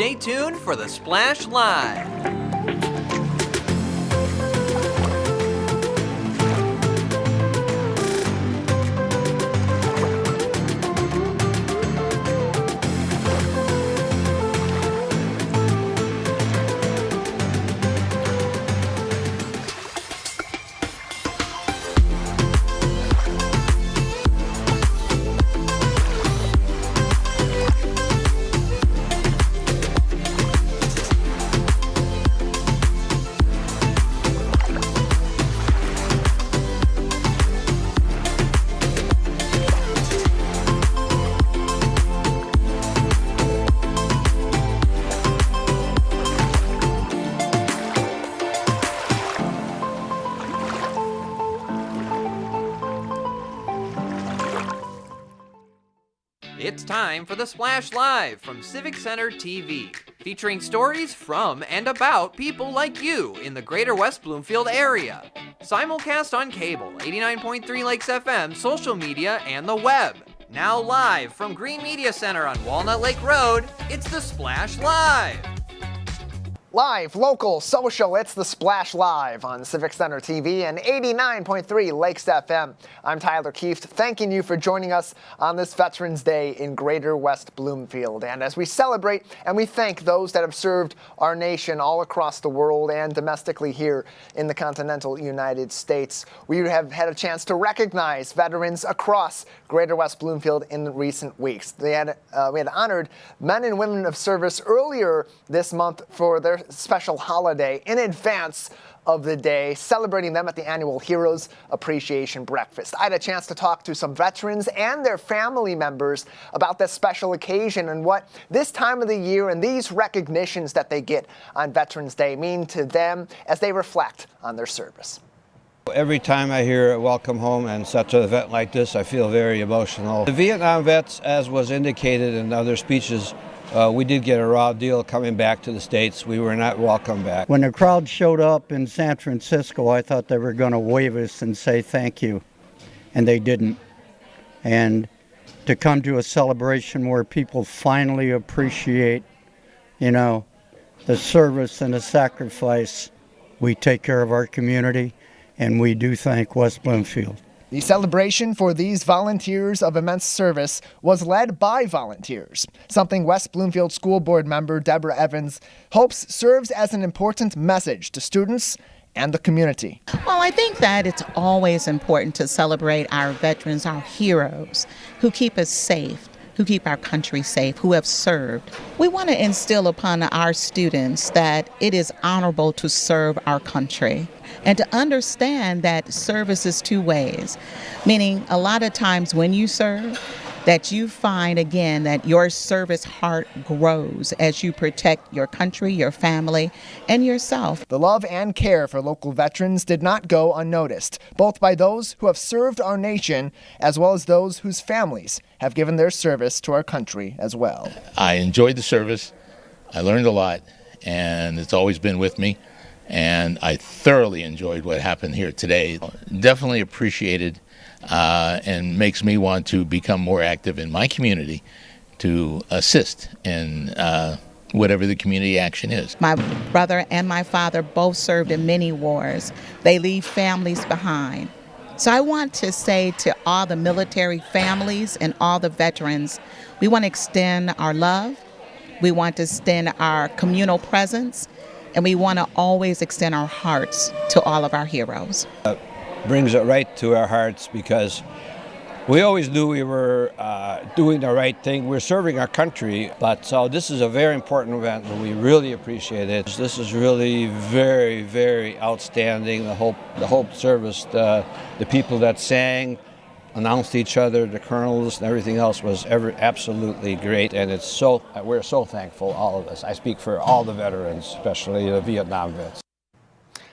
Stay tuned for the Splash Live. It's time for the Splash Live from Civic Center TV, featuring stories from and about people like you in the Greater West Bloomfield area. Simulcast on cable, 89.3 Lakes FM, social media, and the web. Now live from Green Media Center on Walnut Lake Road, it's the Splash Live. Live, local, social, it's the Splash Live on Civic Center TV and 89.3 Lakes FM. I'm Tyler Keefe, thanking you for joining us on this Veterans Day in Greater West Bloomfield. And as we celebrate and we thank those that have served our nation all across the world and domestically here in the continental United States, we have had a chance to recognize veterans across Greater West Bloomfield in recent weeks. We had honored men and women of service earlier this month for their special holiday in advance of the day, celebrating them at the annual Heroes Appreciation Breakfast. I had a chance to talk to some veterans and their family members about this special occasion and what this time of the year and these recognitions that they get on Veterans Day mean to them as they reflect on their service. Every time I hear welcome home and such an event like this, I feel very emotional. The Vietnam vets, as was indicated in other speeches, we did get a raw deal coming back to the States. We were not welcome back. When the crowd showed up in San Francisco, I thought they were going to wave us and say thank you, and they didn't. And to come to a celebration where people finally appreciate, the service and the sacrifice, we take care of our community, and we do thank West Bloomfield. The celebration for these volunteers of immense service was led by volunteers, something West Bloomfield School Board member Deborah Evans hopes serves as an important message to students and the community. Well, I think that it's always important to celebrate our veterans, our heroes, who keep us safe, who keep our country safe, who have served. We want to instill upon our students that it is honorable to serve our country and to understand that service is two ways, meaning a lot of times when you serve, that you find again that your service heart grows as you protect your country, your family, and yourself. The love and care for local veterans did not go unnoticed, both by those who have served our nation as well as those whose families have given their service to our country as well. I enjoyed the service. I learned a lot, and it's always been with me. And I thoroughly enjoyed what happened here today. Definitely appreciated and makes me want to become more active in my community to assist in whatever the community action is. My brother and my father both served in many wars. They leave families behind. So I want to say to all the military families and all the veterans, we want to extend our love, we want to extend our communal presence, and we want to always extend our hearts to all of our heroes. Brings it right to our hearts because we always knew we were doing the right thing. We're serving our country, but so this is a very important event and we really appreciate it. This is really very, very outstanding. The whole service, the people that sang, announced each other, the colonels and everything else was absolutely great, and we're so thankful, all of us. I speak for all the veterans, especially the Vietnam vets.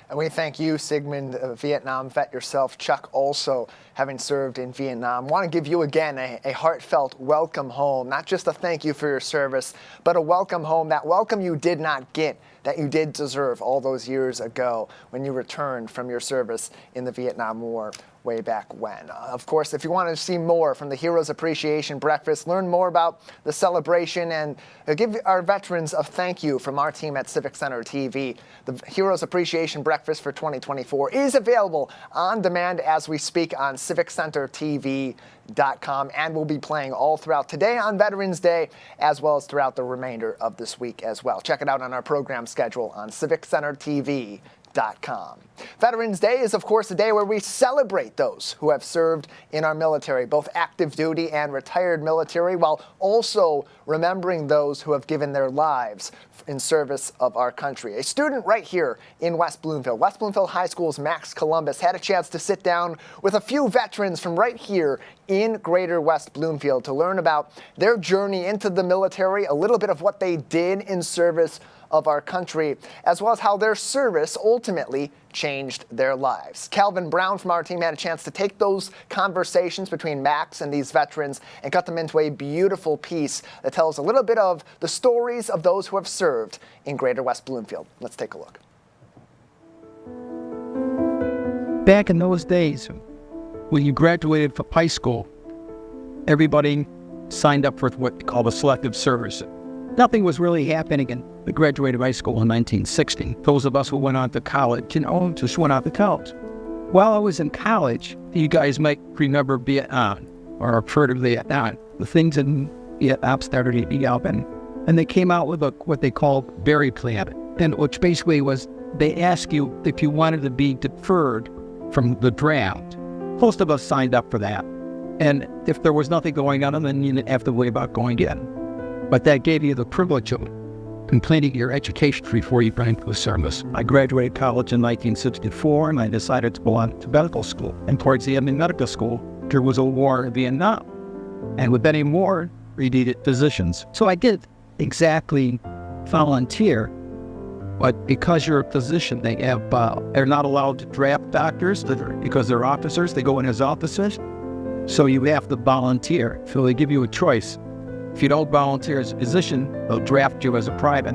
And we thank you, Sigmund, a Vietnam vet yourself, Chuck also having served in Vietnam. I want to give you again a heartfelt welcome home, not just a thank you for your service, but a welcome home, that welcome you did not get, that you did deserve all those years ago when you returned from your service in the Vietnam War. way back when. Of course, if you want to see more from the Heroes Appreciation Breakfast, learn more about the celebration, and give our veterans a thank you from our team at Civic Center TV. The Heroes Appreciation Breakfast for 2024 is available on demand as we speak on civiccentertv.com, and will be playing all throughout today on Veterans Day, as well as throughout the remainder of this week as well. Check it out on our program schedule on civiccentertv.com. Veterans Day is, of course, a day where we celebrate those who have served in our military, both active duty and retired military, while also remembering those who have given their lives in service of our country. A student right here in West Bloomfield High School's Max Columbus, had a chance to sit down with a few veterans from right here in Greater West Bloomfield to learn about their journey into the military, a little bit of what they did in service of our country, as well as how their service ultimately changed their lives. Calvin Brown from our team had a chance to take those conversations between Max and these veterans and cut them into a beautiful piece that tells a little bit of the stories of those who have served in Greater West Bloomfield. Let's take a look. Back in those days, when you graduated from high school, everybody signed up for what they call the selective service. Nothing was really happening in the graduated high school in 1960. Those of us who went on to college, just went on to college. While I was in college, you guys might remember Vietnam, or have heard of Vietnam. The things in Vietnam started heating up, and they came out with what they called Berry Plan, and which basically was they asked you if you wanted to be deferred from the draft. Most of us signed up for that. And if there was nothing going on, then you didn't have to worry about going in. But that gave you the privilege of completing your education before you went into the service. I graduated college in 1964, and I decided to go on to medical school. And towards the end of medical school, there was a war in Vietnam. And with any war, we needed physicians. So I did exactly volunteer. But because you're a physician, they're not allowed to draft doctors because they're officers. They go in as officers. So you have to volunteer. So they give you a choice. If you don't volunteer as a physician, they'll draft you as a private.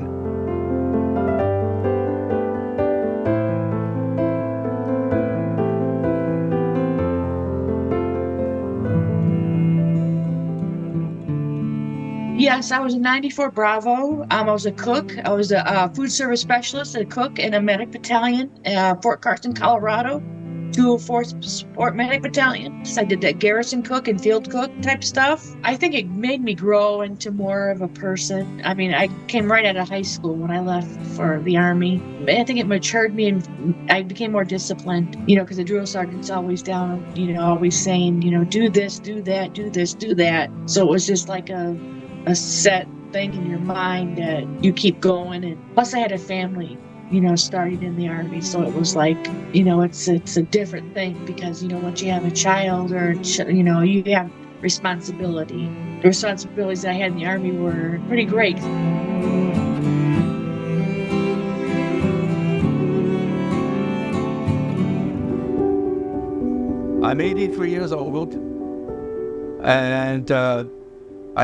Yes, I was a 94 Bravo. I was a cook. I was a food service specialist, a cook in a medic battalion, Fort Carson, Colorado. 204th Support Medic Battalion. So I did that garrison cook and field cook type stuff. I think it made me grow into more of a person. I mean, I came right out of high school when I left for the Army. I think it matured me, and I became more disciplined, because the drill sergeant's always down, always saying, do this, do that, do this, do that. So it was just like a set thing in your mind that you keep going. And plus I had a family, starting in the Army. So it was like, it's a different thing because, once you have a child or, you have responsibility. The responsibilities that I had in the Army were pretty great. I'm 83 years old, and I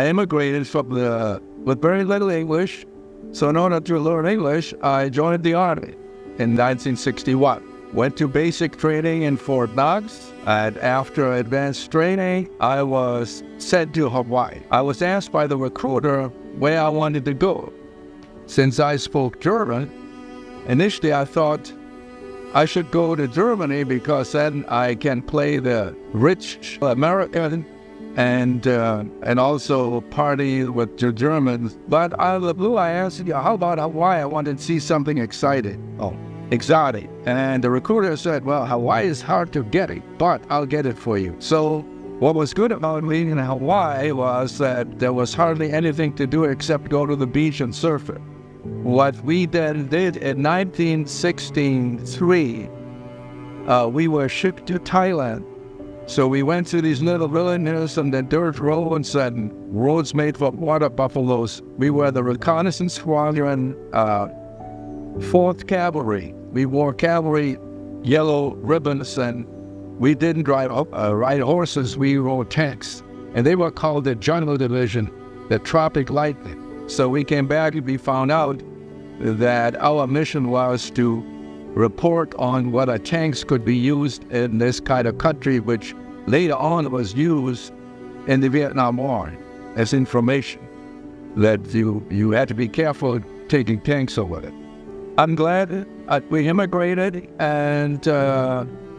immigrated with very little English. So in order to learn English, I joined the Army in 1961. Went to basic training in Fort Knox, and after advanced training, I was sent to Hawaii. I was asked by the recruiter where I wanted to go. Since I spoke German, initially I thought I should go to Germany because then I can play the rich American and also party with the Germans. But out of the blue, I asked, how about Hawaii? I wanted to see something exciting. Exotic. And the recruiter said, well, Hawaii is hard to get it, but I'll get it for you. So what was good about being in Hawaii was that there was hardly anything to do except go to the beach and surf it. What we then did in 1963, we were shipped to Thailand. So we went to these little villages and the dirt roads and roads made for water buffaloes. We were the reconnaissance squadron, 4th Cavalry. We wore cavalry yellow ribbons, and we didn't ride horses, we rode tanks. And they were called the Jungle Division, the Tropic Lightning. So we came back and we found out that our mission was to report on what a tanks could be used in this kind of country, which later on was used in the Vietnam War as information that you had to be careful taking tanks over it. I'm glad we immigrated, and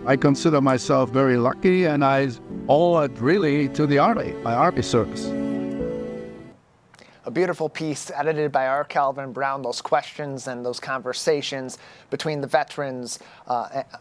I consider myself very lucky, and I owe it really to the Army, my Army service. A beautiful piece edited by R. Calvin Brown, those questions and those conversations between the veterans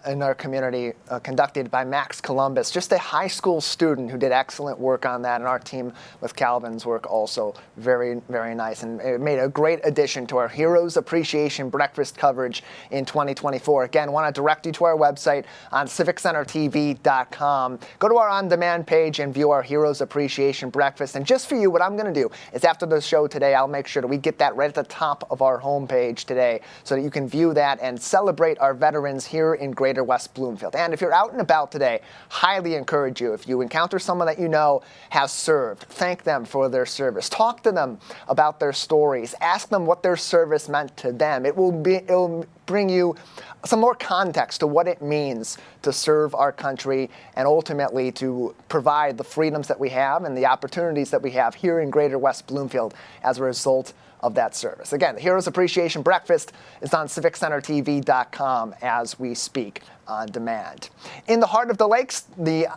in our community, conducted by Max Columbus, just a high school student who did excellent work on that, and our team with Calvin's work also very, very nice, and it made a great addition to our Heroes Appreciation Breakfast coverage in 2024. Again, want to direct you to our website on civiccentertv.com. Go to our on-demand page and view our Heroes Appreciation Breakfast, and just for you, what I'm going to do is after the show today, I'll make sure that we get that right at the top of our homepage today so that you can view that and celebrate our veterans here in Greater West Bloomfield. And if you're out and about today, highly encourage you, if you encounter someone that you know has served, thank them for their service. Talk to them about their stories. Ask them what their service meant to them. It'll bring you some more context to what it means to serve our country and ultimately to provide the freedoms that we have and the opportunities that we have here in Greater West Bloomfield as a result of that service. Again, the Heroes Appreciation Breakfast is on civiccentertv.com as we speak on demand. In the heart of the lakes, the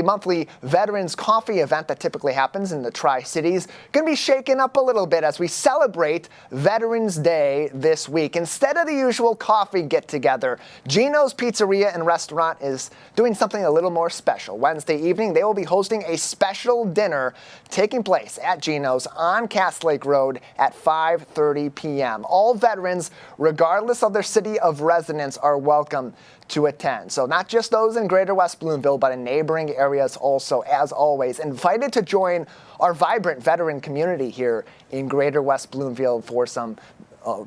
monthly Veterans Coffee event that typically happens in the Tri-Cities going to be shaken up a little bit as we celebrate Veterans Day this week. Instead of the usual coffee get-together, Gino's Pizzeria and Restaurant is doing something a little more special. Wednesday evening, they will be hosting a special dinner taking place at Gino's on Cass Lake Road at 5:30 p.m. All veterans, regardless of their city of residence, are welcome to attend. So not just those in Greater West Bloomfield, but in neighboring areas also, as always, invited to join our vibrant veteran community here in Greater West Bloomfield for some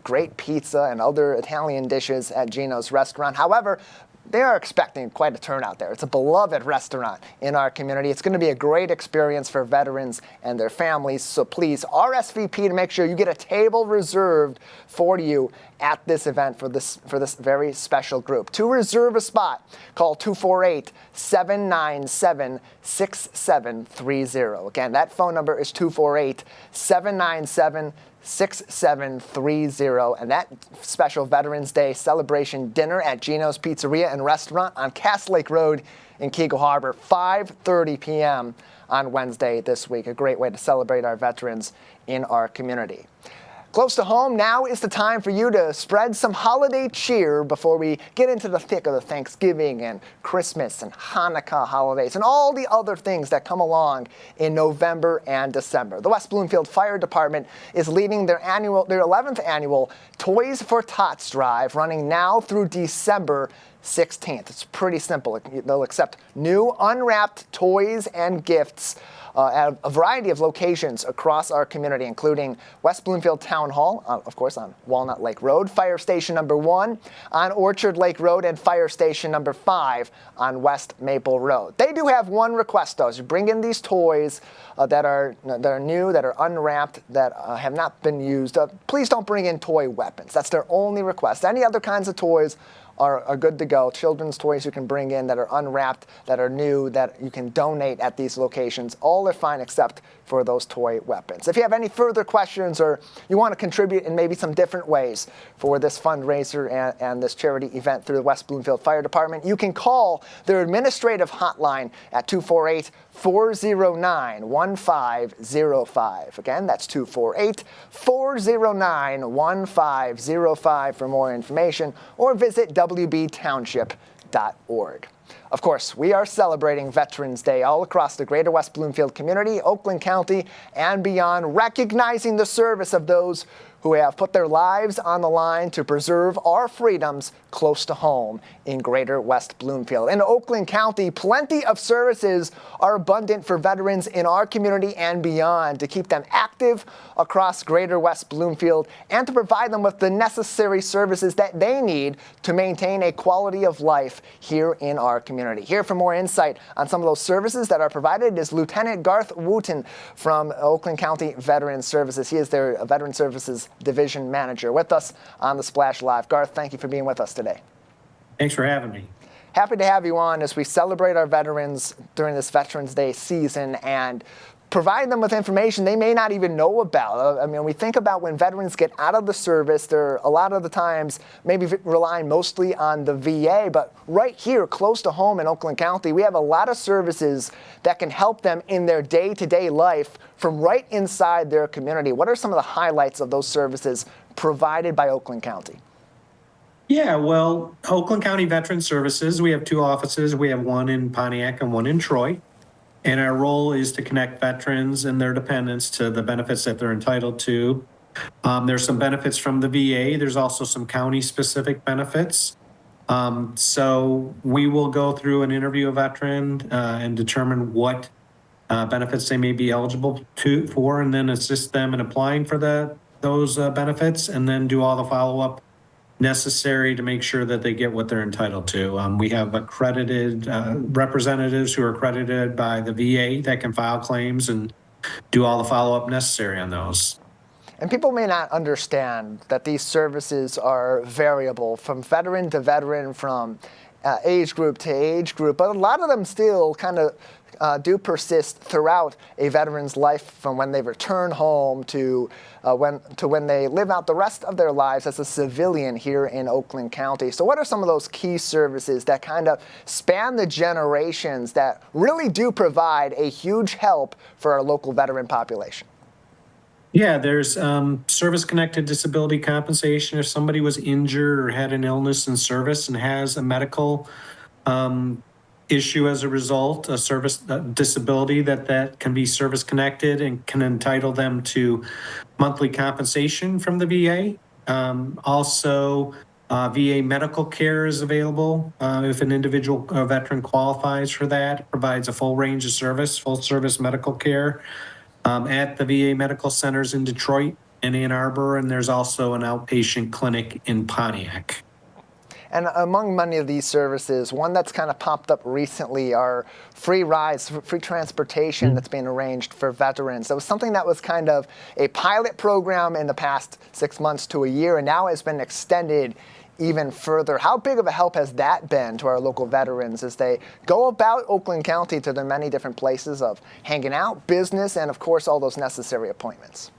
great pizza and other Italian dishes at Gino's Restaurant. However, they are expecting quite a turnout there. It's a beloved restaurant in our community. It's going to be a great experience for veterans and their families. So please RSVP to make sure you get a table reserved for you at this event for this very special group. To reserve a spot, call 248-797-6730. Again, that phone number is 248-797-6730. 6730, and that special Veterans Day celebration dinner at Gino's Pizzeria and Restaurant on Cass Lake Road in Keagle Harbor, 5:30 p.m. on Wednesday this week. A great way to celebrate our veterans in our community. Close to home, now is the time for you to spread some holiday cheer before we get into the thick of the Thanksgiving and Christmas and Hanukkah holidays and all the other things that come along in November and December. The West Bloomfield Fire Department is leading their 11th annual Toys for Tots drive, running now through December 16th. It's pretty simple. They'll accept new unwrapped toys and gifts at a variety of locations across our community, including West Bloomfield Town Hall, of course, on Walnut Lake Road, Fire Station number 1 on Orchard Lake Road, and Fire Station number 5 on West Maple Road. They do have one request, though. As you bring in these toys that are new, that are unwrapped, that have not been used, please don't bring in toy weapons. That's their only request. Any other kinds of toys are good to go. Children's toys you can bring in that are unwrapped, that are new, that you can donate at these locations. All are fine except for those toy weapons. If you have any further questions or you want to contribute in maybe some different ways for this fundraiser and this charity event through the West Bloomfield Fire Department, you can call their administrative hotline at 248-409-1505. Again, that's 248-409-1505 for more information, or visit wbtownship.org. Of course, we are celebrating Veterans Day all across the Greater West Bloomfield community, Oakland County, and beyond, recognizing the service of those who have put their lives on the line to preserve our freedoms close to home in Greater West Bloomfield. In Oakland County, plenty of services are abundant for veterans in our community and beyond to keep them active across Greater West Bloomfield and to provide them with the necessary services that they need to maintain a quality of life here in our community. Here for more insight on some of those services that are provided is Lieutenant Garth Wooten from Oakland County Veteran Services. He is their Veteran Services Division Manager with us on the Splash Live. Garth, thank you for being with us today. Thanks for having me. Happy to have you on as we celebrate our veterans during this Veterans Day season and provide them with information they may not even know about. I mean, we think about when veterans get out of the service, they're a lot of the times maybe relying mostly on the VA, but right here close to home in Oakland County, we have a lot of services that can help them in their day-to-day life from right inside their community. What are some of the highlights of those services provided by Oakland County? Yeah, well, Oakland County Veteran Services, we have 2 offices. We have one in Pontiac and one in Troy. And our role is to connect veterans and their dependents to the benefits that they're entitled to. There's some benefits from the VA. There's also some county-specific benefits. So we will go through and interview a veteran and determine what benefits they may be eligible for, and then assist them in applying for those benefits, and then do all the follow-up necessary to make sure that they get what they're entitled to. We have accredited representatives who are accredited by the VA that can file claims and do all the follow-up necessary on those. And people may not understand that these services are variable from veteran to veteran, from age group to age group, but a lot of them still kind of do persist throughout a veteran's life, from when they return home to when they live out the rest of their lives as a civilian here in Oakland County. So what are some of those key services that kind of span the generations that really do provide a huge help for our local veteran population? Yeah, there's service-connected disability compensation. If somebody was injured or had an illness in service and has a medical issue as a result, a service disability that can be service-connected and can entitle them to monthly compensation from the VA. Also, VA medical care is available if an individual veteran qualifies for that. It provides a full range of service, full-service medical care at the VA medical centers in Detroit and Ann Arbor, and there's also an outpatient clinic in Pontiac. And among many of these services, one that's kind of popped up recently are free rides, free transportation that's being arranged for veterans. That was something that was kind of a pilot program in the past 6 months to a year, and now has been extended even further. How big of a help has that been to our local veterans as they go about Oakland County to their many different places of hanging out, business, and of course all those necessary appointments?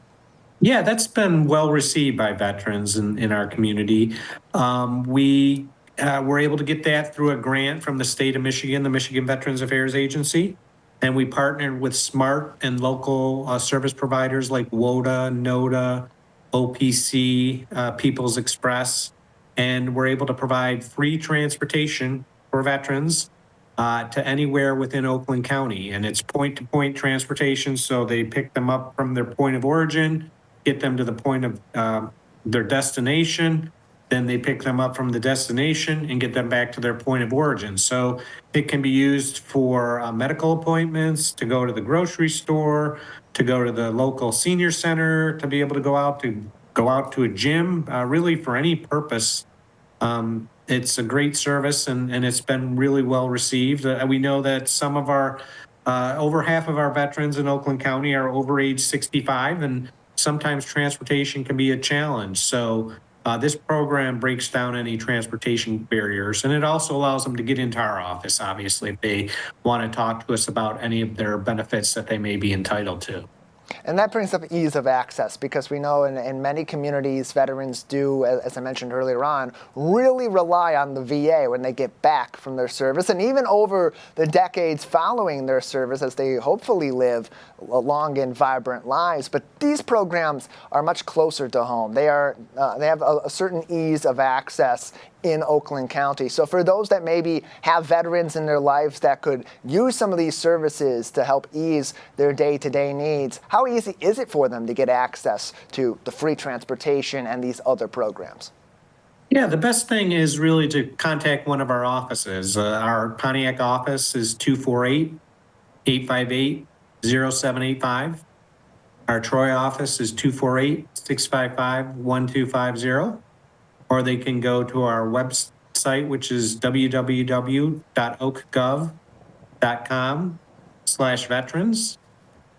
Yeah, that's been well received by veterans in our community. We were able to get that through a grant from the state of Michigan, the Michigan Veterans Affairs Agency. And we partnered with SMART and local service providers like WODA, NODA, OPC, People's Express. And we're able to provide free transportation for veterans to anywhere within Oakland County. And it's point-to-point transportation, so they pick them up from their point of origin, get them to the point of their destination, then they pick them up from the destination and get them back to their point of origin. So it can be used for medical appointments, to go to the grocery store, to go to the local senior center, to be able to go out to a gym, really for any purpose. It's a great service, and it's been really well received. We know that some of our, over half of our veterans in Oakland County are over age 65, and sometimes transportation can be a challenge. So this program breaks down any transportation barriers, and it also allows them to get into our office, obviously, if they want to talk to us about any of their benefits that they may be entitled to. And that brings up ease of access, because we know in many communities, veterans do, as I mentioned earlier on, really rely on the VA when they get back from their service, and even over the decades following their service as they hopefully live long and vibrant lives. But these programs are much closer to home. They have a certain ease of access in Oakland County. So for those that maybe have veterans in their lives that could use some of these services to help ease their day-to-day needs, how easy is it for them to get access to the free transportation and these other programs? Yeah, the best thing is really to contact one of our offices. Our Pontiac office is 248-858-0785. Our Troy office is 248-655-1250. Or they can go to our website, which is www.oakgov.com/veterans.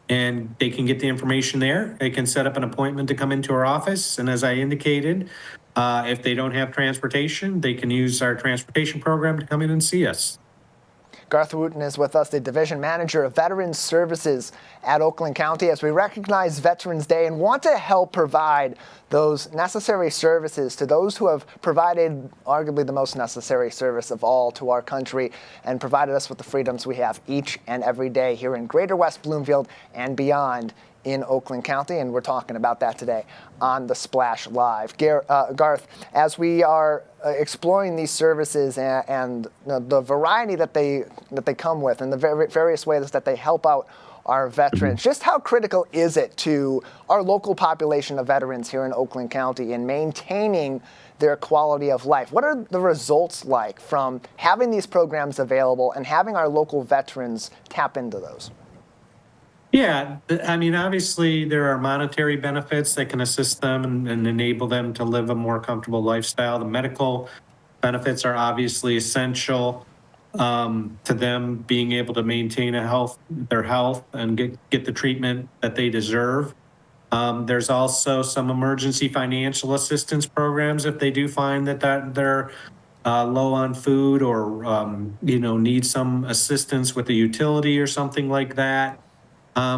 And they can get the information there. They can set up an appointment to come into our office. And as I indicated, if they don't have transportation, they can use our transportation program to come in and see us. Garth Wooten is with us, the Division Manager of Veterans Services at Oakland County, as we recognize Veterans Day and want to help provide those necessary services to those who have provided arguably the most necessary service of all to our country and provided us with the freedoms we have each and every day here in Greater West Bloomfield and beyond in Oakland County, and we're talking about that today on the Splash Live. Garth, as we are exploring these services and the variety that they come with and the various ways that they help out our veterans, just how critical is it to our local population of veterans here in Oakland County in maintaining their quality of life? What are the results like from having these programs available and having our local veterans tap into those? Yeah, I mean, obviously there are monetary benefits that can assist them and enable them to live a more comfortable lifestyle. The medical benefits are obviously essential to them being able to maintain their health and get the treatment that they deserve. There's also some emergency financial assistance programs if they do find that they're low on food or need some assistance with the utility or something like that.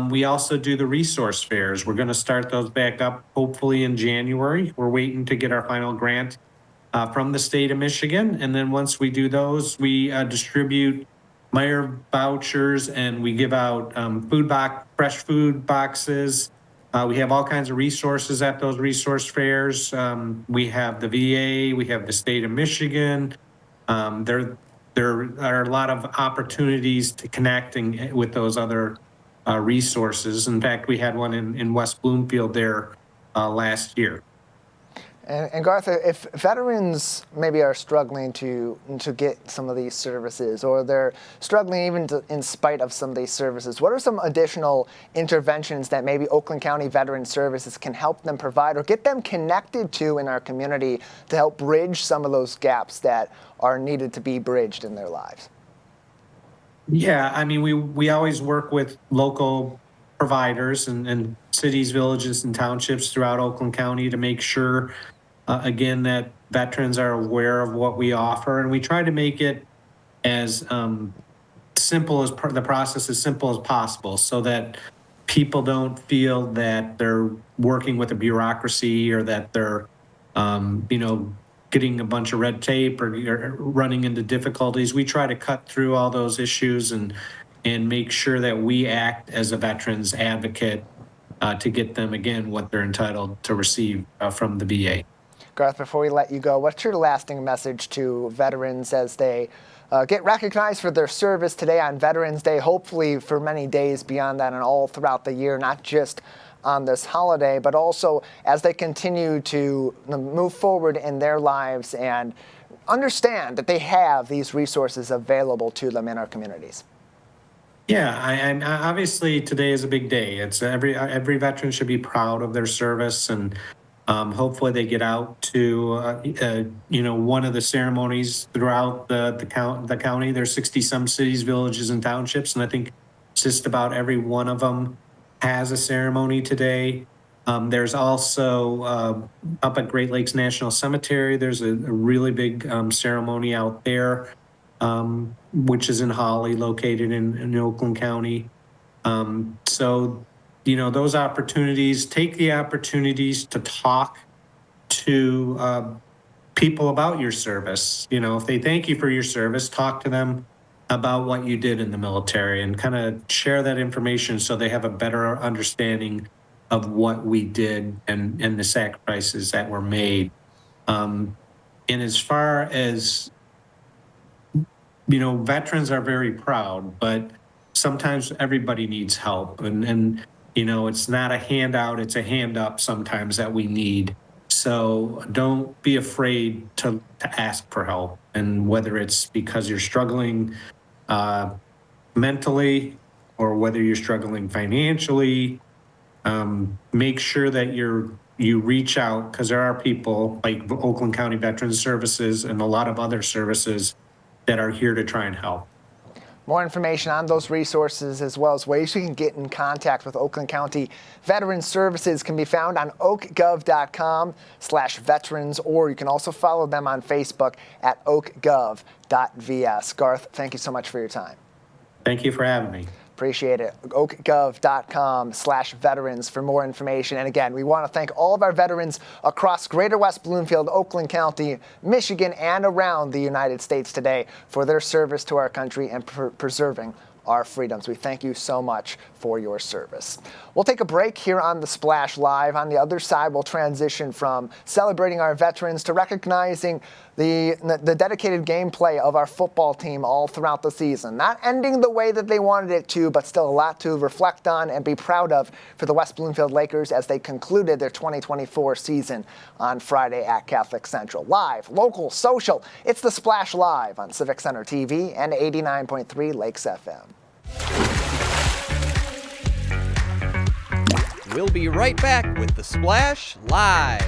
We also do the resource fairs. We're going to start those back up hopefully in January. We're waiting to get our final grant from the state of Michigan. And then once we do those, we distribute Meyer vouchers and we give out fresh food boxes. We have all kinds of resources at those resource fairs. We have the VA, we have the state of Michigan. There are a lot of opportunities to connecting with those other resources. In fact, we had one in West Bloomfield there last year. And Garth, if veterans maybe are struggling to get some of these services, or they're struggling even in spite of some of these services, what are some additional interventions that maybe Oakland County Veterans Services can help them provide or get them connected to in our community to help bridge some of those gaps that are needed to be bridged in their lives? Yeah, I mean, we always work with local providers and cities, villages, and townships throughout Oakland County to make sure, again, that veterans are aware of what we offer. And we try to make it as simple as the process as simple as possible so that people don't feel that they're working with a bureaucracy or that they're, getting a bunch of red tape or running into difficulties. We try to cut through all those issues and make sure that we act as a veterans advocate to get them, again, what they're entitled to receive from the VA. Garth, before we let you go, what's your lasting message to veterans as they get recognized for their service today on Veterans Day, hopefully for many days beyond that and all throughout the year, not just on this holiday, but also as they continue to move forward in their lives and understand that they have these resources available to them in our communities? Yeah, and obviously today is a big day. It's every veteran should be proud of their service, and hopefully they get out to one of the ceremonies throughout the county. There's 60 some cities, villages, and townships, and I think just about every one of them has a ceremony today. There's also up at Great Lakes National Cemetery, there's a really big ceremony out there, which is in Holly, located in Oakland County. So, those opportunities, take the opportunities to talk to people about your service. If they thank you for your service, talk to them about what you did in the military and kind of share that information so they have a better understanding of what we did and the sacrifices that were made. And as far as, veterans are very proud, but sometimes everybody needs help. And it's not a handout, it's a hand up sometimes that we need. So don't be afraid to ask for help. And whether it's because you're struggling mentally or whether you're struggling financially, make sure that you're you reach out, because there are people like Oakland County Veterans Services and a lot of other services that are here to try and help. More information on those resources as well as ways you can get in contact with Oakland County Veterans Services can be found on oakgov.com/veterans, or you can also follow them on Facebook at oakgov.vs. Garth, thank you so much for your time. Thank you for having me. Appreciate it. oakgov.com/veterans for more information. And again, we want to thank all of our veterans across Greater West Bloomfield, Oakland County, Michigan, and around the United States today for their service to our country and preserving our freedoms. We thank you so much for your service. We'll take a break here on the Splash Live. On the other side, we'll transition from celebrating our veterans to recognizing the dedicated gameplay of our football team all throughout the season. Not ending the way that they wanted it to, but still a lot to reflect on and be proud of for the West Bloomfield Lakers as they concluded their 2024 season on Friday at Catholic Central. Live, local, social, it's the Splash Live on Civic Center TV and 89.3 Lakes FM. We'll be right back with the Splash Live.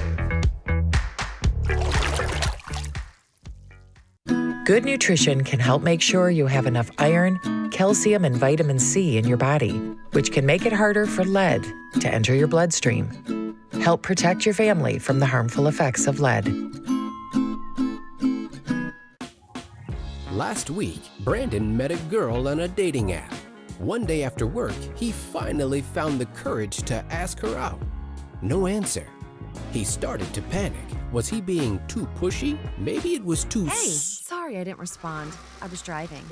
Good nutrition can help make sure you have enough iron, calcium, and vitamin C in your body, which can make it harder for lead to enter your bloodstream. Help protect your family from the harmful effects of lead. Last week, Brandon met a girl on a dating app. One day after work, he finally found the courage to ask her out. No answer. He started to panic. Was he being too pushy? Maybe it was too... Hey, sorry I didn't respond. I was driving.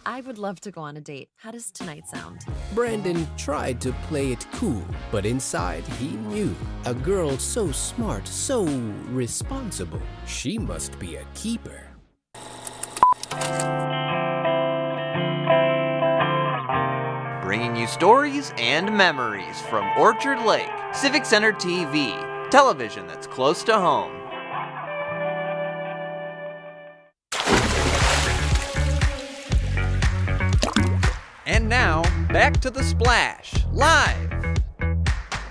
I would love to go on a date. How does tonight sound? Brandon tried to play it cool, but inside he knew. A girl so smart, so responsible. She must be a keeper. Bringing you stories and memories from Orchard Lake, Civic Center TV, television that's close to home. And now, back to the Splash, live.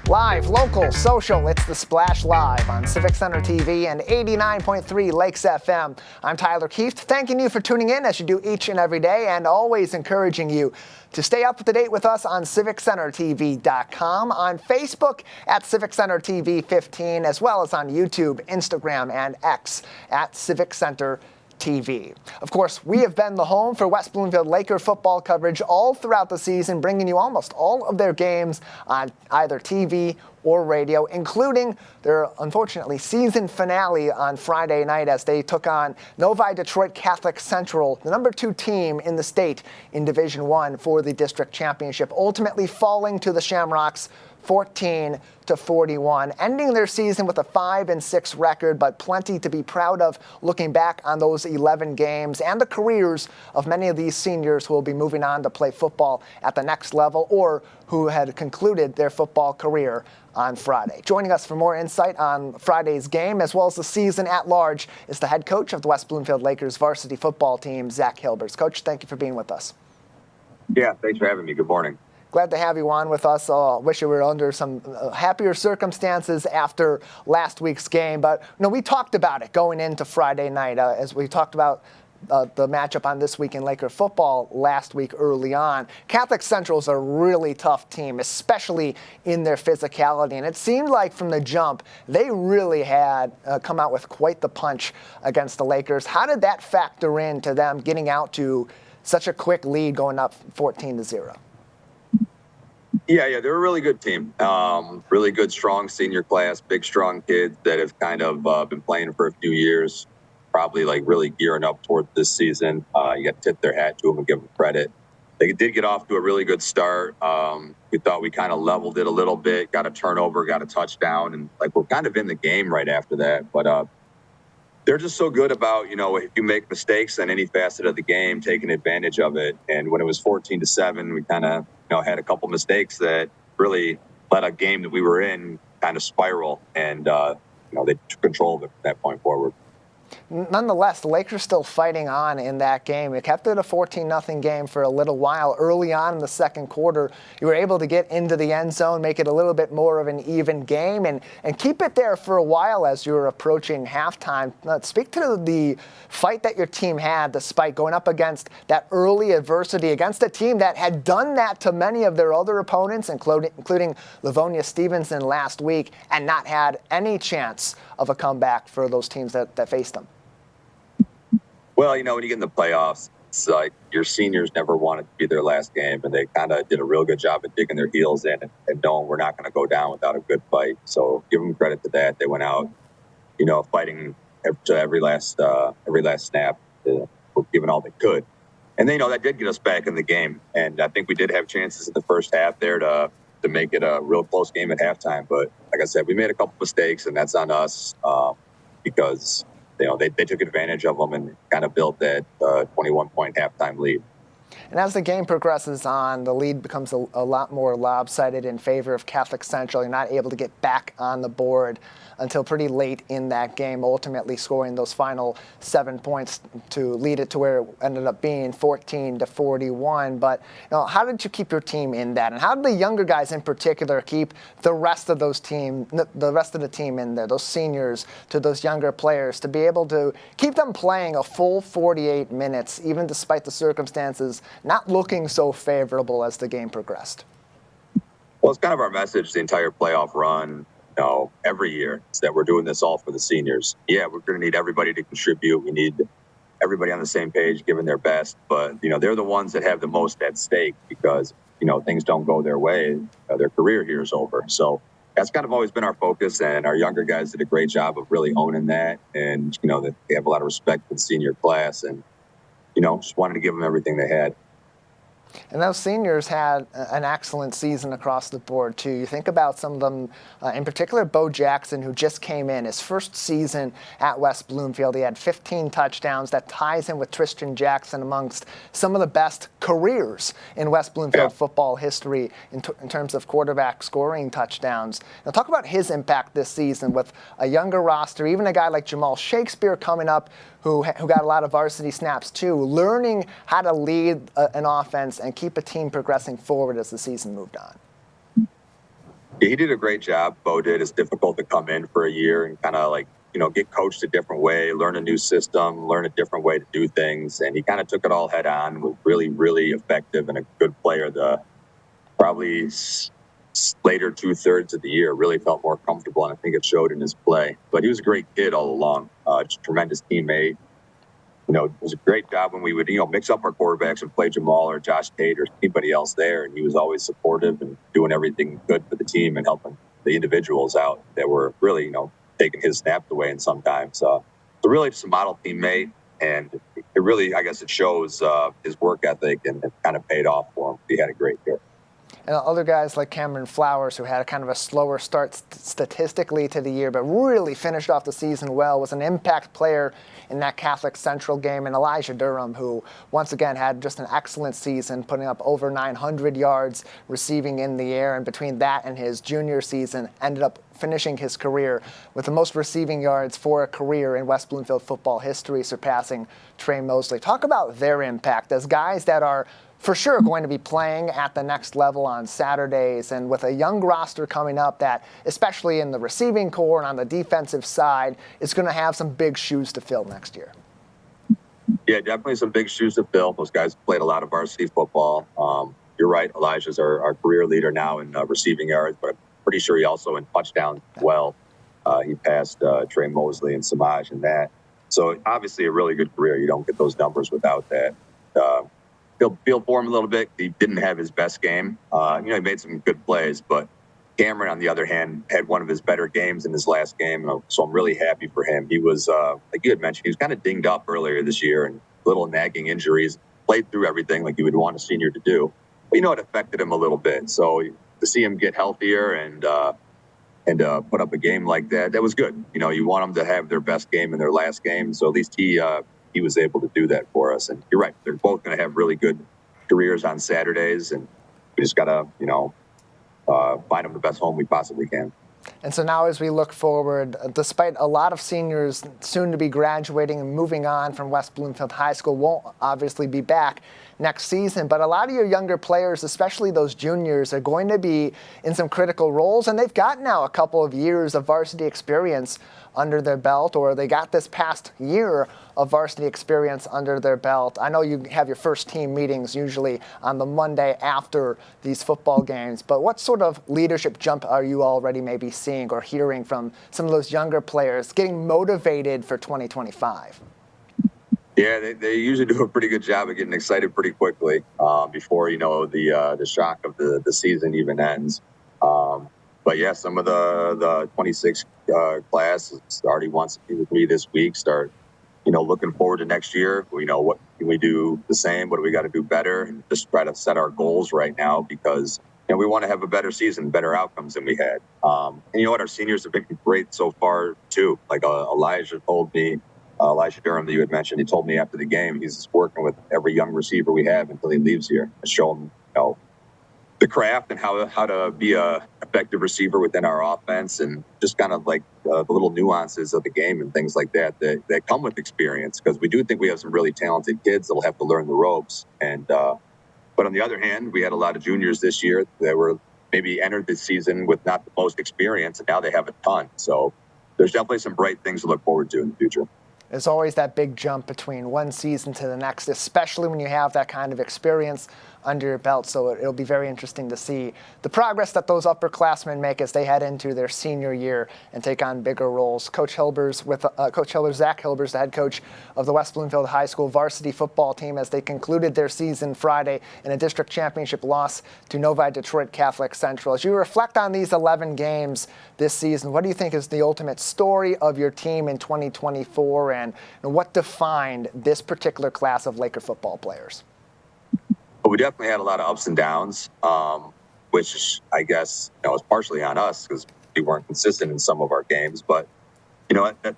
Live, local, social, it's the Splash Live on Civic Center TV and 89.3 Lakes FM. I'm Tyler Kieft, thanking you for tuning in as you do each and every day, and always encouraging you to stay up to date with us on CivicCenterTV.com, on Facebook at Civic Center TV 15, as well as on YouTube, Instagram, and X at Civic Center TV. Of course, we have been the home for West Bloomfield Laker football coverage all throughout the season, bringing you almost all of their games on either TV or radio, including their, unfortunately, season finale on Friday night as they took on Novi Detroit Catholic Central, the number 2 team in the state in Division I for the district championship, ultimately falling to the Shamrocks 14-41, ending their season with a 5-6 record, but plenty to be proud of looking back on those 11 games and the careers of many of these seniors who will be moving on to play football at the next level or who had concluded their football career on Friday. Joining us for more insight on Friday's game, as well as the season at large, is the head coach of the West Bloomfield Lakers varsity football team, Zach Hilbers. Coach, thank you for being with us. Yeah, thanks for having me. Good morning. Glad to have you on with us. Wish you were under some happier circumstances after last week's game. But we talked about it going into Friday night as we talked about the matchup on This Week in Laker Football last week early on. Catholic Central is a really tough team, especially in their physicality. And it seemed like from the jump, they really had come out with quite the punch against the Lakers. How did that factor into them getting out to such a quick lead going up 14-0? Yeah, they're a really good team. Really good, strong senior class, big, strong kids that have kind of been playing for a few years, probably like really gearing up toward this season. You got to tip their hat to them and give them credit. They did get off to a really good start. We thought we kind of leveled it a little bit, got a turnover, got a touchdown, and we're kind of in the game right after that. But they're just so good about, if you make mistakes in any facet of the game, taking advantage of it. And when it was 14-7, we kind of, had a couple mistakes that really let a game that we were in kind of spiral. And, they took control of it from that point forward. Nonetheless, the Lakers still fighting on in that game. It kept it a 14-0 game for a little while. Early on in the second quarter, you were able to get into the end zone, make it a little bit more of an even game, and keep it there for a while as you were approaching halftime. Speak to the fight that your team had despite going up against that early adversity against a team that had done that to many of their other opponents, including Livonia Stevenson last week, and not had any chance of a comeback for those teams that faced them. Well, when you get in the playoffs, it's like your seniors never wanted to be their last game, and they kind of did a real good job of digging their heels in and knowing we're not going to go down without a good fight. So give them credit to that. They went out, fighting to every last snap, giving all they could. And that did get us back in the game. And I think we did have chances in the first half there to make it a real close game at halftime. But like I said, we made a couple mistakes, and that's on us because they took advantage of them and kind of built that 21-point halftime lead. And as the game progresses on, the lead becomes a lot more lopsided in favor of Catholic Central. You're not able to get back on the board until pretty late in that game, ultimately scoring those final 7 points to lead it to where it ended up being 14-41. But how did you keep your team in that? And how did the younger guys in particular keep the rest of the team in there, those seniors to those younger players, to be able to keep them playing a full 48 minutes, even despite the circumstances not looking so favorable as the game progressed? Well, it's kind of our message the entire playoff run, every year, is that we're doing this all for the seniors. Yeah, we're going to need everybody to contribute. We need everybody on the same page, giving their best. But, they're the ones that have the most at stake because, things don't go their way. Their career here is over. So that's kind of always been our focus. And our younger guys did a great job of really owning that. And, that they have a lot of respect for the senior class. And, just wanted to give them everything they had. And those seniors had an excellent season across the board, too. You think about some of them, in particular, Bo Jackson, who just came in. His first season at West Bloomfield, he had 15 touchdowns. That ties him with Tristan Jackson amongst some of the best careers in West Bloomfield football history in terms of quarterback scoring touchdowns. Now, talk about his impact this season with a younger roster, even a guy like Jamal Shakespeare coming up, who got a lot of varsity snaps too, learning how to lead an offense and keep a team progressing forward as the season moved on. Yeah, he did a great job. Bo did. It's difficult to come in for a year and kind of get coached a different way, learn a new system, learn a different way to do things. And he kind of took it all head on, was really, really effective and a good player. Probably later 2/3 of the year really felt more comfortable, and I think it showed in his play. But he was a great kid all along, just a tremendous teammate. It was a great job when we would, mix up our quarterbacks and play Jamal or Josh Tate or anybody else there, and he was always supportive and doing everything good for the team and helping the individuals out that were really, taking his snaps away and sometimes. So really just a model teammate, and it really, I guess it shows his work ethic and it kind of paid off for him. He had a great year. And other guys like Cameron Flowers, who had a kind of a slower start statistically to the year, but really finished off the season well, was an impact player in that Catholic Central game. And Elijah Durham, who once again had just an excellent season, putting up over 900 yards receiving in the air. And between that and his junior season, ended up finishing his career with the most receiving yards for a career in West Bloomfield football history, surpassing Trey Mosley. Talk about their impact as guys that are for sure going to be playing at the next level on Saturdays, and with a young roster coming up that, especially in the receiving core and on the defensive side, is going to have some big shoes to fill next year. Yeah, definitely some big shoes to fill. Those guys played a lot of varsity football. You're right, Elijah's our career leader now in receiving yards, but I'm pretty sure he also in touchdowns as well. He passed Trey Mosley and Samaj in that. So obviously a really good career. You don't get those numbers without that. Feel for him a little bit. He didn't have his best game. He made some good plays, but Cameron, on the other hand, had one of his better games in his last game. So I'm really happy for him. He was, like you had mentioned, he was kind of dinged up earlier this year and little nagging injuries, played through everything like you would want a senior to do. But, it affected him a little bit. So to see him get healthier and put up a game like that, that was good. You want them to have their best game in their last game. So at least he was able to do that for us. And you're right, they're both going to have really good careers on Saturdays, and we just got to, find them the best home we possibly can. And so now as we look forward, despite a lot of seniors soon to be graduating and moving on from West Bloomfield High School won't obviously be back next season, but a lot of your younger players, especially those juniors, are going to be in some critical roles, and they've got now a couple of years of varsity experience under their belt, or they got this past year of varsity experience under their belt. I know you have your first team meetings usually on the Monday after these football games, but what sort of leadership jump are you already maybe seeing or hearing from some of those younger players getting motivated for 2025? Yeah, they usually do a pretty good job of getting excited pretty quickly before, the shock of the season even ends. But yeah, some of the 26 class already wants to be with me this week, start, looking forward to next year. What can we do the same? What do we got to do better? And just try to set our goals right now because, we want to have a better season, better outcomes than we had. And you know what? Our seniors have been great so far too. Like Elijah told me, Elijah Durham that you had mentioned, he told me after the game, he's just working with every young receiver we have until he leaves here to show him, the craft and how to be a effective receiver within our offense, and just kind of like the little nuances of the game and things like that come with experience, because we do think we have some really talented kids that will have to learn the ropes. And but on the other hand, we had a lot of juniors this year that were maybe entered this season with not the most experience, and now they have a ton. So there's definitely some bright things to look forward to in the future. There's always that big jump between one season to the next, especially when you have that kind of experience under your belt. So it'll be very interesting to see the progress that those upperclassmen make as they head into their senior year and take on bigger roles. Coach Hilber's Zach Hilber's the head coach of the West Bloomfield High School varsity football team as they concluded their season Friday in a district championship loss to Novi Detroit Catholic Central. As you reflect on these 11 games this season, what do you think is the ultimate story of your team in 2024, and what defined this particular class of Laker football players? But we definitely had a lot of ups and downs, which I guess is partially on us because we weren't consistent in some of our games. But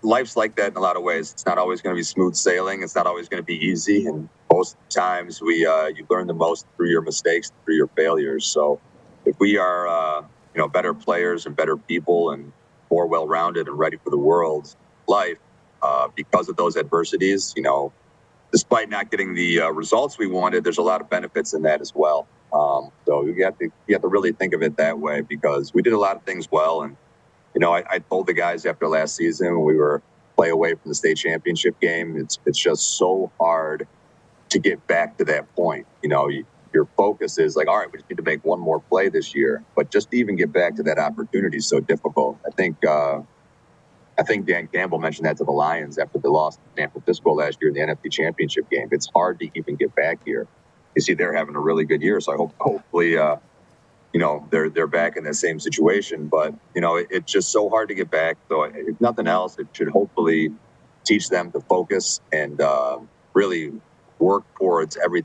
life's like that in a lot of ways. It's not always going to be smooth sailing. It's not always going to be easy, and most times you learn the most through your mistakes, through your failures. So if we are better players and better people and more well-rounded and ready for the world life because of those adversities, despite not getting the results we wanted, there's a lot of benefits in that as well. So you have to really think of it that way, because we did a lot of things well. And, I told the guys after last season when we were play away from the state championship game, it's just so hard to get back to that point. Your focus is like, all right, we just need to make one more play this year. But just to even get back to that opportunity is so difficult. I think Dan Campbell mentioned that to the Lions after the loss to San Francisco last year in the NFC Championship game. It's hard to even get back here. You see, they're having a really good year, so hopefully, they're back in that same situation. But it's just so hard to get back. So if nothing else, it should hopefully teach them to focus and really work towards every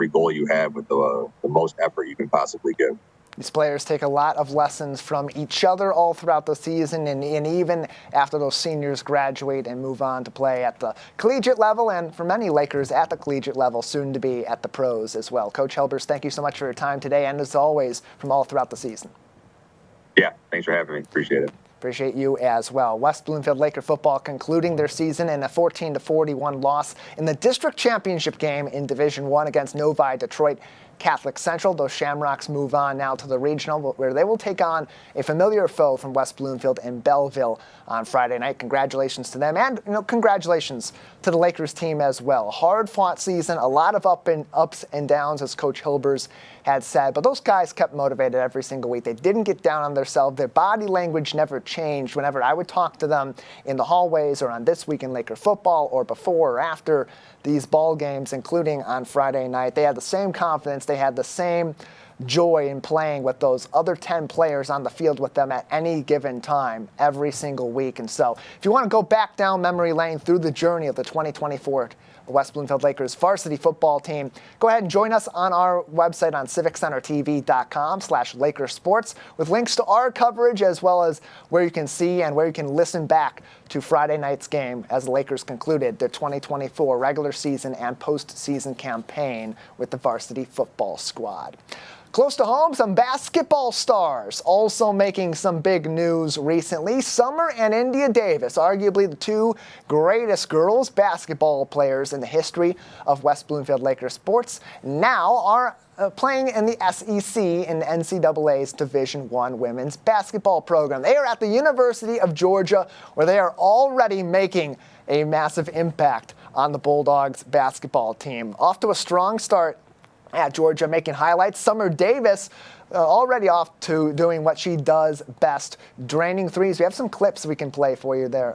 goal you have with the most effort you can possibly give. These players take a lot of lessons from each other all throughout the season, and even after those seniors graduate and move on to play at the collegiate level, and for many Lakers at the collegiate level, soon to be at the pros as well. Coach Hilbers, thank you so much for your time today, and as always, from all throughout the season. Yeah, thanks for having me. Appreciate it. Appreciate you as well. West Bloomfield Laker football concluding their season in a 14-41 loss in the district championship game in Division I against Novi Detroit Catholic Central. Those Shamrocks move on now to the regional, where they will take on a familiar foe from West Bloomfield in Belleville on Friday night. Congratulations to them, and congratulations to the Lakers team as well. Hard-fought season, a lot of ups and downs, as Coach Hilbers had said, but those guys kept motivated every single week. They didn't get down on themselves. Their body language never changed. Whenever I would talk to them in the hallways or on This Week in Laker Football or before or after these ball games, including on Friday night, they had the same confidence. They had the same joy in playing with those other 10 players on the field with them at any given time every single week. And so if you want to go back down memory lane through the journey of the 2024 West Bloomfield Lakers varsity football team, go ahead and join us on our website on civiccentertv.com/Lakersports with links to our coverage, as well as where you can see and where you can listen back to Friday night's game as the Lakers concluded their 2024 regular season and postseason campaign with the varsity football squad. Close to home, some basketball stars also making some big news recently. Summer and India Davis, arguably the two greatest girls basketball players in the history of West Bloomfield Lakers sports, now are playing in the SEC in NCAA's Division I women's basketball program. They are at the University of Georgia, where they are already making a massive impact on the Bulldogs basketball team. Off to a strong start at Georgia, making highlights. Summer Davis already off to doing what she does best, draining threes. We have some clips we can play for you there,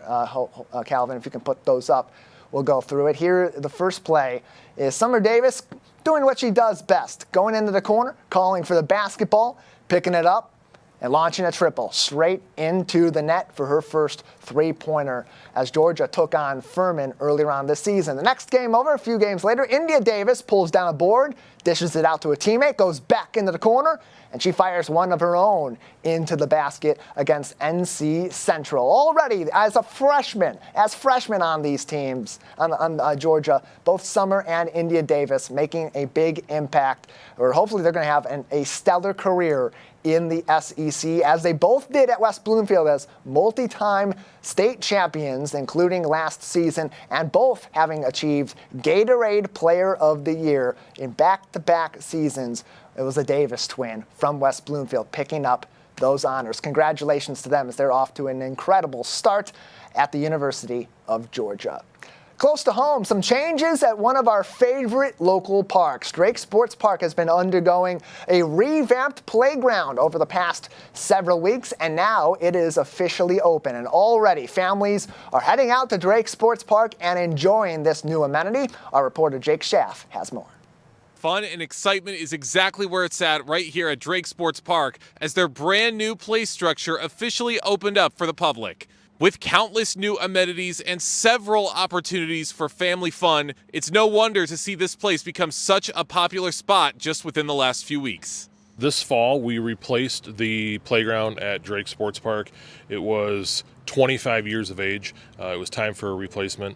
Calvin, if you can put those up. We'll go through it. Here, the first play is Summer Davis doing what she does best, going into the corner, calling for the basketball, picking it up, and launching a triple straight into the net for her first three-pointer as Georgia took on Furman earlier on this season. The next game over, a few games later, India Davis pulls down a board, dishes it out to a teammate, goes back into the corner, and she fires one of her own into the basket against NC Central. Already, as freshmen on these teams, on Georgia, both Summer and India Davis making a big impact, or hopefully they're going to have a stellar career in the SEC, as they both did at West Bloomfield as multi-time state champions, including last season, and both having achieved Gatorade Player of the Year in back-to-back seasons. It was a Davis twin from West Bloomfield picking up those honors. Congratulations to them as they're off to an incredible start at the University of Georgia. Close to home, some changes at one of our favorite local parks. Drake Sports Park has been undergoing a revamped playground over the past several weeks, and now it is officially open. And already families are heading out to Drake Sports Park and enjoying this new amenity. Our reporter Jake Schaff has more. Fun and excitement is exactly where it's at right here at Drake Sports Park as their brand new play structure officially opened up for the public. With countless new amenities and several opportunities for family fun, it's no wonder to see this place become such a popular spot just within the last few weeks. This fall, we replaced the playground at Drake Sports Park. It was 25 years of age. It was time for a replacement.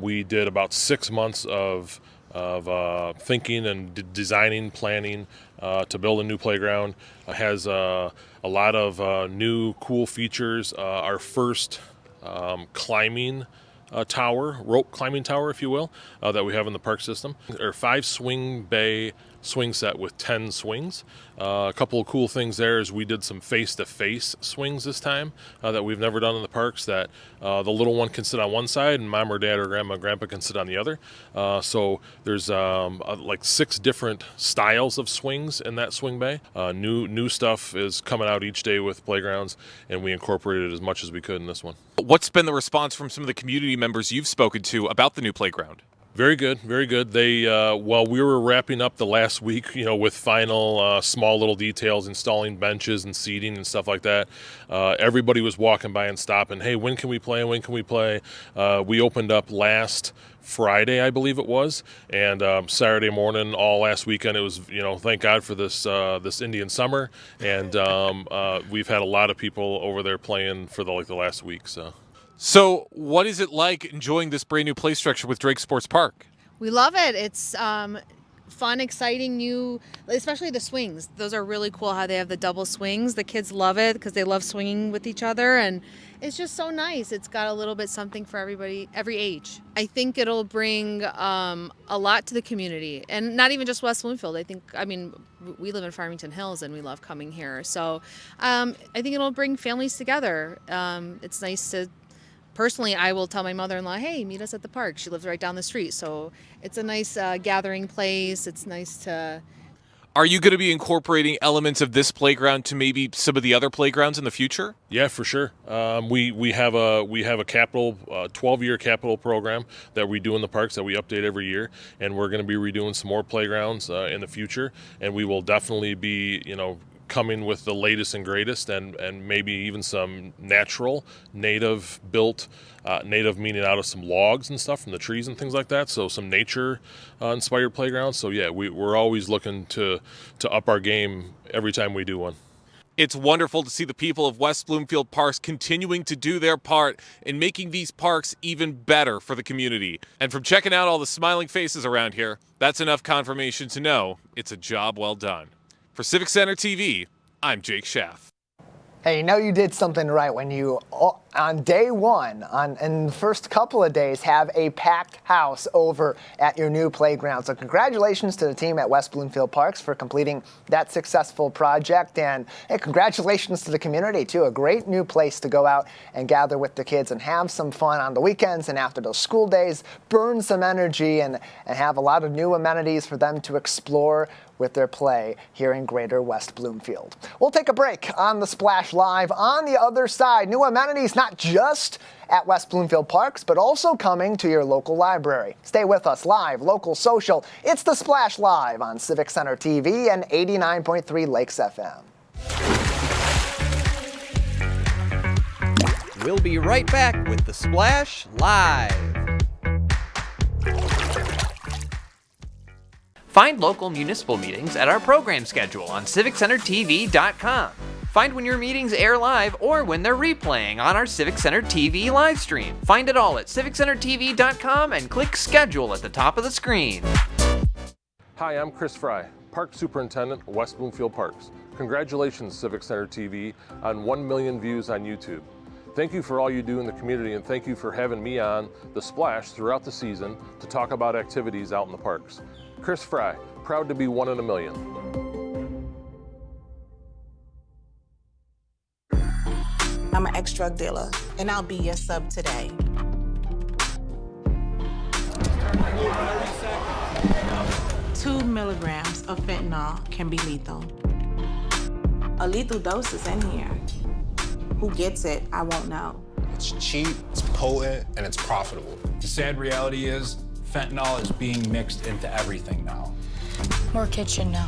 We did about 6 months of thinking and designing, planning to build a new playground. It has a lot of new cool features. Our first climbing tower, rope climbing tower, if you will, that we have in the park system. There are 5 swing bay swing set with 10 swings. A couple of cool things there is we did some face-to-face swings this time that we've never done in the parks, that the little one can sit on one side and mom or dad or grandma and grandpa can sit on the other. So there's like 6 different styles of swings in that swing bay. New stuff is coming out each day with playgrounds, and we incorporated as much as we could in this one. What's been the response from some of the community members you've spoken to about the new playground? Very good, very good. They, while we were wrapping up the last week, with final small little details, installing benches and seating and stuff like that, everybody was walking by and stopping. Hey, when can we play? When can we play? We opened up last Friday, I believe it was, and Saturday morning, all last weekend. It was, thank God for this Indian summer, and we've had a lot of people over there playing for the last week. So what is it like enjoying this brand new play structure with Drake Sports Park? We love it. It's fun, exciting, new, especially the swings. Those are really cool how they have the double swings. The kids love it because they love swinging with each other, and it's just so nice. It's got a little bit something for everybody, every age. I think it'll bring a lot to the community, and not even just West Bloomfield. We live in Farmington Hills and we love coming here. So I think it'll bring families together. It's nice to... Personally, I will tell my mother-in-law, hey, meet us at the park. She lives right down the street. So it's a nice gathering place. It's nice to... Are you going to be incorporating elements of this playground to maybe some of the other playgrounds in the future? Yeah, for sure. We have a capital 12-year capital program that we do in the parks that we update every year, and we're going to be redoing some more playgrounds in the future, and we will definitely be, coming with the latest and greatest, and maybe even some natural, native built, native meaning out of some logs and stuff from the trees and things like that. So some nature inspired playgrounds. So yeah, we're always looking to up our game every time we do one. It's wonderful to see the people of West Bloomfield Parks continuing to do their part in making these parks even better for the community. And from checking out all the smiling faces around here, that's enough confirmation to know it's a job well done. For Civic Center TV, I'm Jake Schaff. Hey, you know you did something right when you, on day one, in the first couple of days, have a packed house over at your new playground. So congratulations to the team at West Bloomfield Parks for completing that successful project. And hey, congratulations to the community, too. A great new place to go out and gather with the kids and have some fun on the weekends and after those school days, burn some energy and have a lot of new amenities for them to explore with their play here in Greater West Bloomfield. We'll take a break on the Splash Live. On the other side, new amenities not just at West Bloomfield Parks, but also coming to your local library. Stay with us, live, local, social. It's the Splash Live on Civic Center TV and 89.3 Lakes FM. We'll be right back with the Splash Live. Find local municipal meetings at our program schedule on civiccentertv.com. Find when your meetings air live or when they're replaying on our Civic Center TV live stream. Find it all at civiccentertv.com and click schedule at the top of the screen. Hi, I'm Chris Fry, Park Superintendent, West Bloomfield Parks. Congratulations, Civic Center TV, on 1 million views on YouTube. Thank you for all you do in the community, and thank you for having me on The Splash throughout the season to talk about activities out in the parks. Chris Fry, proud to be 1 in a million. I'm an ex-drug dealer, and I'll be your sub today. 2 milligrams of fentanyl can be lethal. A lethal dose is in here. Who gets it, I won't know. It's cheap, it's potent, and it's profitable. The sad reality is, fentanyl is being mixed into everything now. More kids should know.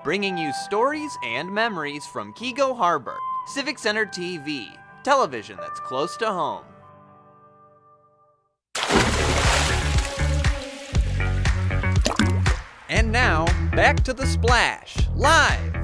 Bringing you stories and memories from Kego Harbor. Civic Center TV, television that's close to home. And now, back to the Splash, live.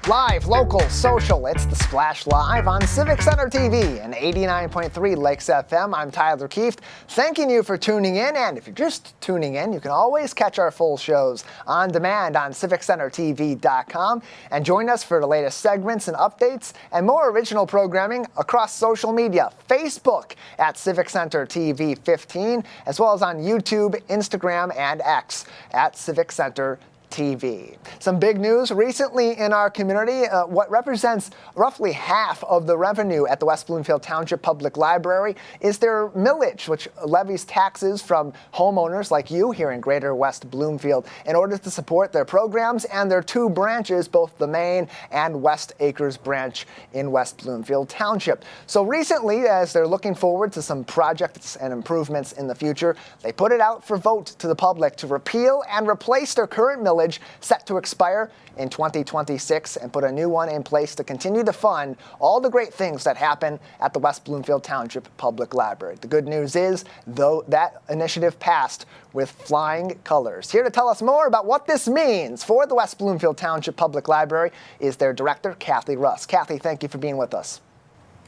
Live, local, social, it's the Splash Live on Civic Center TV and 89.3 Lakes FM. I'm Tyler Kieft, thanking you for tuning in. And if you're just tuning in, you can always catch our full shows on demand on civiccentertv.com and join us for the latest segments and updates and more original programming across social media. Facebook at Civic Center TV 15, as well as on YouTube, Instagram, and X at Civic Center TV. Some big news recently in our community. What represents roughly half of the revenue at the West Bloomfield Township Public Library is their millage, which levies taxes from homeowners like you here in Greater West Bloomfield in order to support their programs and their 2 branches, both the main and West Acres branch in West Bloomfield Township. So recently, as they're looking forward to some projects and improvements in the future, they put it out for vote to the public to repeal and replace their current millage set to expire in 2026 and put a new one in place to continue to fund all the great things that happen at the West Bloomfield Township Public Library. The good news is, though, that initiative passed with flying colors. Here to tell us more about what this means for the West Bloomfield Township Public Library is their director, Kathy Russ. Kathy, thank you for being with us.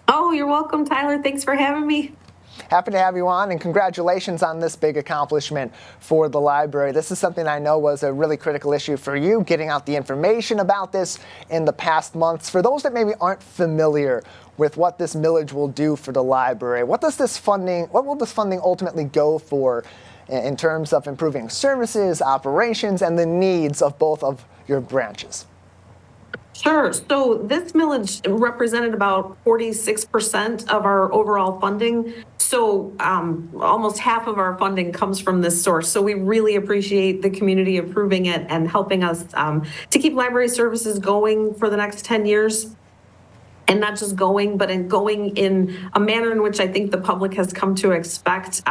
Oh, you're welcome, Tyler. Thanks for having me. Happy to have you on, and congratulations on this big accomplishment for the library. This is something I know was a really critical issue for you, getting out the information about this in the past months. For those that maybe aren't familiar with what this millage will do for the library, what will this funding ultimately go for in terms of improving services, operations, and the needs of both of your branches? Sure. So this millage represented about 46% of our overall funding. So almost half of our funding comes from this source. So we really appreciate the community approving it and helping us to keep library services going for the next 10 years. And not just going, but in going in a manner in which I think the public has come to expect.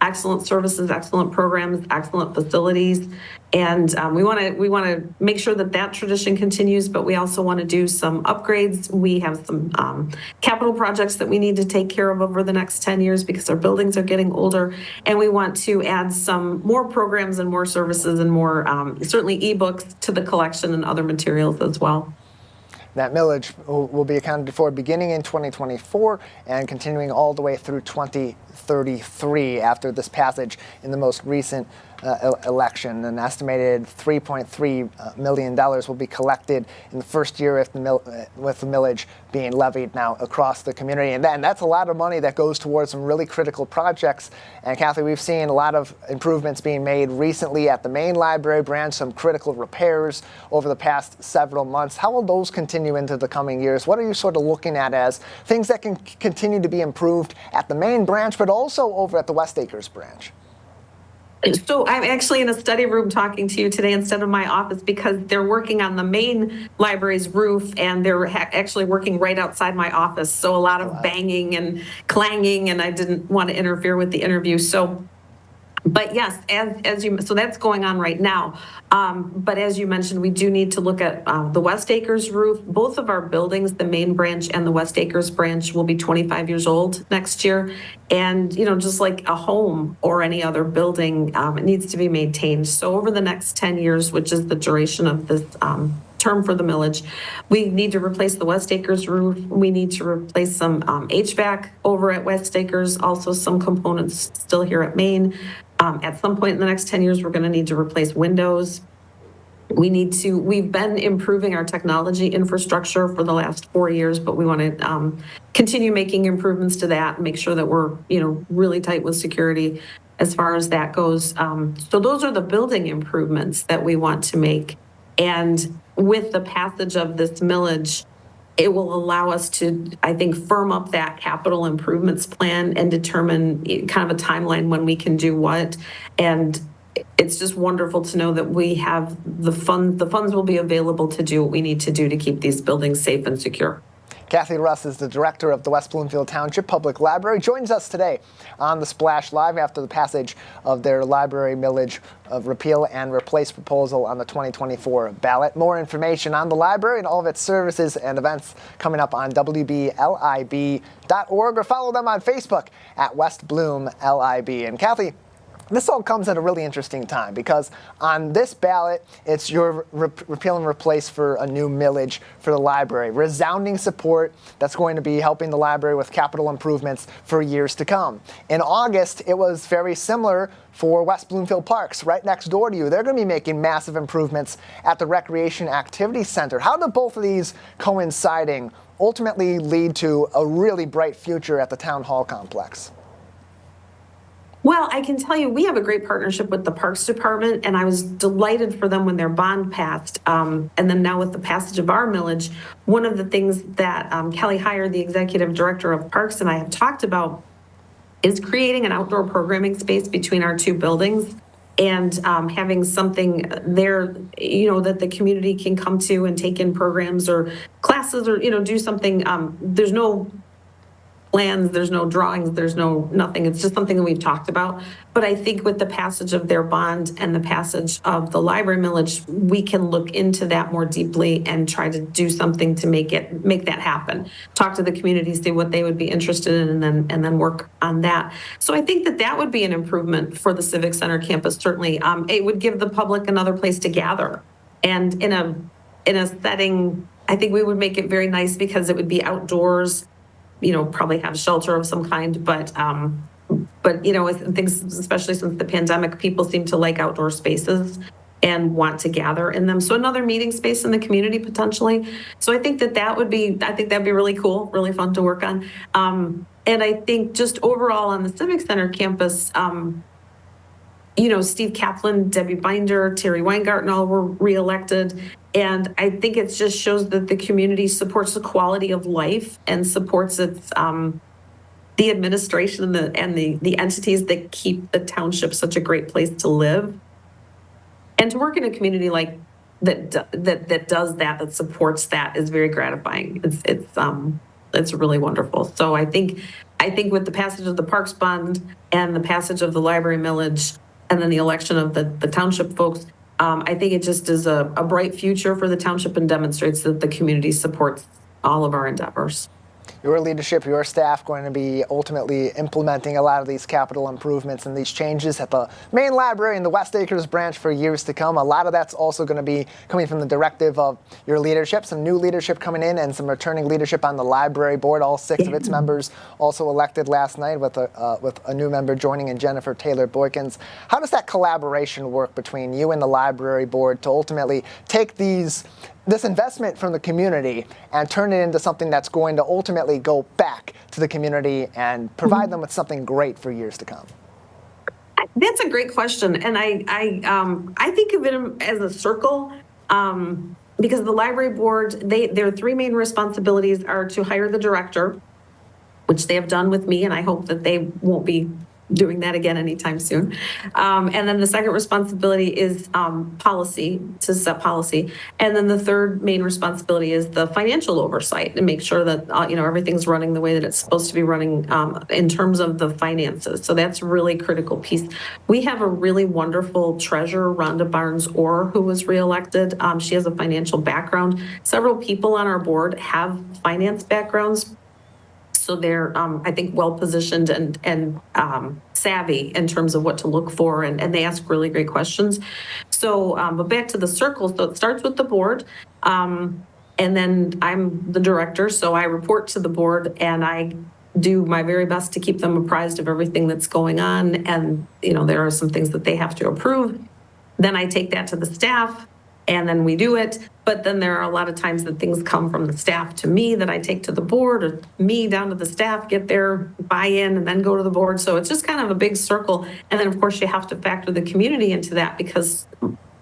Excellent services, excellent programs, excellent facilities. And we want to make sure that tradition continues, but we also want to do some upgrades. We have some capital projects that we need to take care of over the next 10 years because our buildings are getting older. And we want to add some more programs and more services and more, certainly ebooks to the collection and other materials as well. That millage will be accounted for beginning in 2024 and continuing all the way through 2033 after this passage in the most recent election. An estimated $3.3 million will be collected in the first year with the millage being levied now across the community. And that's a lot of money that goes towards some really critical projects. And Kathy, we've seen a lot of improvements being made recently at the main library branch, some critical repairs over the past several months. How will those continue into the coming years? What are you sort of looking at as things that can continue to be improved at the main branch, but also over at the West Acres branch? So I'm actually in a study room talking to you today instead of my office because they're working on the main library's roof and they're actually working right outside my office. So a lot of banging and clanging, and I didn't want to interfere with the interview. But yes, so that's going on right now. But as you mentioned, we do need to look at the West Acres roof. Both of our buildings, the main branch and the West Acres branch, will be 25 years old next year. And, just like a home or any other building, it needs to be maintained. So over the next 10 years, which is the duration of this term for the millage, we need to replace the West Acres roof. We need to replace some HVAC over at West Acres, also some components still here at Maine. At some point in the next 10 years, we're going to need to replace windows. We've been improving our technology infrastructure for the last 4 years, but we want to continue making improvements to that and make sure that we're, really tight with security as far as that goes. So those are the building improvements that we want to make. And with the passage of this millage, it will allow us to, I think, firm up that capital improvements plan and determine kind of a timeline when we can do what. And it's just wonderful to know that we have the funds. The funds will be available to do what we need to do to keep these buildings safe and secure. Kathy Russ is the director of the West Bloomfield Township Public Library, joins us today on the Splash Live after the passage of their library millage of repeal and replace proposal on the 2024 ballot. More information on the library and all of its services and events coming up on WBLIB.org, or follow them on Facebook at West Bloom LIB. And Kathy, this all comes at a really interesting time because on this ballot, it's your repeal and replace for a new millage for the library. Resounding support that's going to be helping the library with capital improvements for years to come. In August, it was very similar for West Bloomfield Parks, right next door to you. They're going to be making massive improvements at the Recreation Activity Center. How do both of these coinciding ultimately lead to a really bright future at the Town Hall complex? Well, I can tell you we have a great partnership with the Parks Department, and I was delighted for them when their bond passed. And then now with the passage of our millage, one of the things that Kelly Heyer, the executive director of Parks, and I have talked about is creating an outdoor programming space between our two buildings and having something there, that the community can come to and take in programs or classes or, do something. There's no plans, there's no drawings, there's nothing. It's just something that we've talked about. But I think with the passage of their bond and the passage of the library millage, we can look into that more deeply and try to do something to make that happen. Talk to the community, see what they would be interested in, and then work on that. So I think that would be an improvement for the Civic Center campus. Certainly, it would give the public another place to gather, and in a setting. I think we would make it very nice because it would be outdoors. Probably have shelter of some kind, but things, especially since the pandemic, people seem to like outdoor spaces and want to gather in them. So another meeting space in the community potentially. So I think that'd be really cool, really fun to work on. And I think just overall on the Civic Center campus, Steve Kaplan, Debbie Binder, Terry Weingarten all were reelected. And I think it just shows that the community supports the quality of life and supports its the administration and the entities that keep the township such a great place to live. And to work in a community like that does that supports that is very gratifying. It's really wonderful. So I think with the passage of the Parks Bond and the passage of the library millage and then the election of the township folks, I think it just is a bright future for the township and demonstrates that the community supports all of our endeavors. your leadership, your staff going to be ultimately implementing a lot of these capital improvements and these changes at the main library in the West Acres branch for years to come. A lot of that's also going to be coming from the directive of your leadership, some new leadership coming in and some returning leadership on the library board. All 6 of its members also elected last night with a new member joining in Jennifer Taylor Boykins. How does that collaboration work between you and the library board to ultimately take this investment from the community and turn it into something that's going to ultimately go back to the community and provide them with something great for years to come? That's a great question, and I think of it as a circle, because the library board, their 3 main responsibilities are to hire the director, which they have done with me, and I hope that they won't be doing that again anytime soon. And then the second responsibility is policy, to set policy. And then the third main responsibility is the financial oversight and make sure that everything's running the way that it's supposed to be running in terms of the finances. So that's a really critical piece. We have a really wonderful treasurer, Rhonda Barnes-Orr, who was reelected. She has a financial background. Several people on our board have finance backgrounds. So they're, I think, well-positioned and savvy in terms of what to look for, and they ask really great questions. So, but back to the circle, so it starts with the board, and then I'm the director, so I report to the board, and I do my very best to keep them apprised of everything that's going on, and there are some things that they have to approve. Then I take that to the staff, and then we do it. But then there are a lot of times that things come from the staff to me that I take to the board, or me down to the staff, get their buy-in, and then go to the board. So it's just kind of a big circle. And then, of course, you have to factor the community into that, because